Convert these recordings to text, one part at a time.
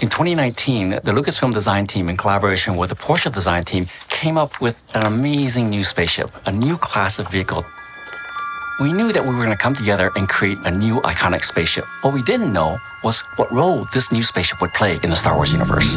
In 2019, the Lucasfilm design team, in collaboration with the Porsche design team, came up with an amazing new spaceship, a new class of vehicle. We knew that we were going to come together and create a new iconic spaceship. What we didn't know was what role this new spaceship would play in the Star Wars universe.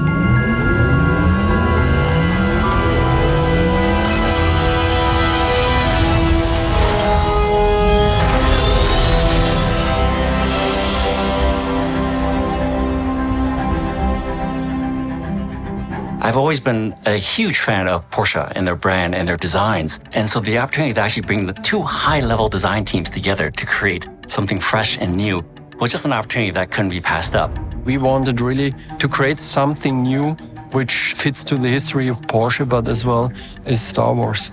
I've always been a huge fan of Porsche and their brand and their designs. And so the opportunity to actually bring the two high-level design teams together to create something fresh and new was just an opportunity that couldn't be passed up. We wanted really to create something new which fits to the history of Porsche, but as well as Star Wars.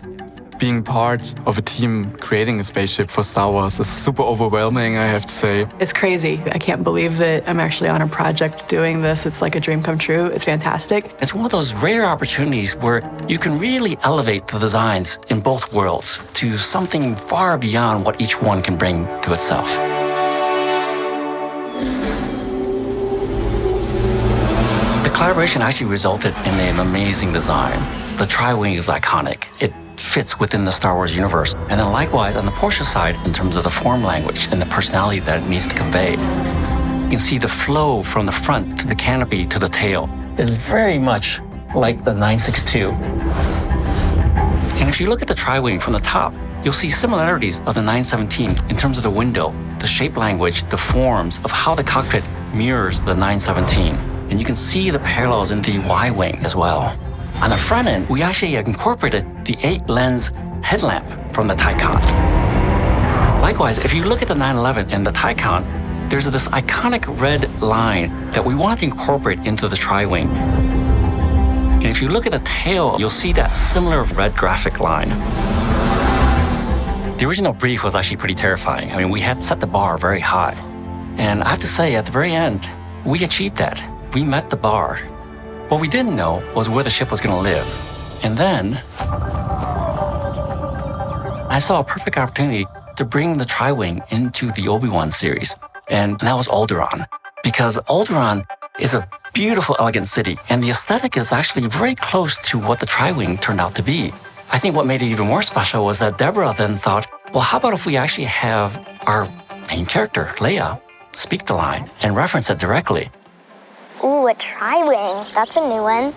Being part of a team creating a spaceship for Star Wars is super overwhelming, I have to say. It's crazy. I can't believe that I'm actually on a project doing this. It's like a dream come true. It's fantastic. It's one of those rare opportunities where you can really elevate the designs in both worlds to something far beyond what each one can bring to itself. The collaboration actually resulted in an amazing design. The tri-wing is iconic. It fits within the Star Wars universe. And then likewise, on the Porsche side, in terms of the form language and the personality that it needs to convey, you can see the flow from the front to the canopy to the tail is very much like the 962. And if you look at the tri-wing from the top, you'll see similarities of the 917 in terms of the window, the shape language, the forms of how the cockpit mirrors the 917. And you can see the parallels in the Y-wing as well. On the front end, we actually incorporated the 8-lens headlamp from the Taycan. Likewise, if you look at the 911 and the Taycan, there's this iconic red line that we wanted to incorporate into the tri-wing. And if you look at the tail, you'll see that similar red graphic line. The original brief was actually pretty terrifying. I mean, we had set the bar very high. And I have to say, at the very end, we achieved that. We met the bar. What we didn't know was where the ship was going to live. And then I saw a perfect opportunity to bring the tri-wing into the Obi-Wan series. And that was Alderaan. Because Alderaan is a beautiful, elegant city. And the aesthetic is actually very close to what the tri-wing turned out to be. I think what made it even more special was that Deborah then thought, well, how about if we actually have our main character, Leia, speak the line and reference it directly? Ooh, a tri-wing. That's a new one.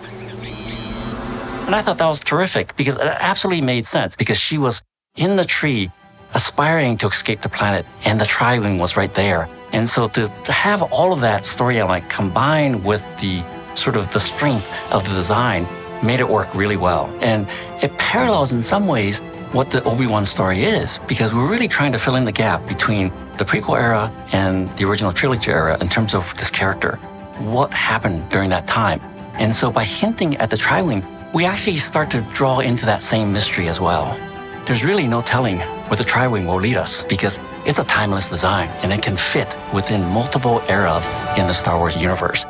And I thought that was terrific because it absolutely made sense because she was in the tree aspiring to escape the planet and the tri-wing was right there. And so to have all of that story element combined with the sort of the strength of the design made it work really well. And it parallels in some ways what the Obi-Wan story is because we're really trying to fill in the gap between the prequel era and the original trilogy era in terms of this character. What happened during that time. And so by hinting at the tri-wing, we actually start to draw into that same mystery as well. There's really no telling where the tri-wing will lead us because it's a timeless design and it can fit within multiple eras in the Star Wars universe.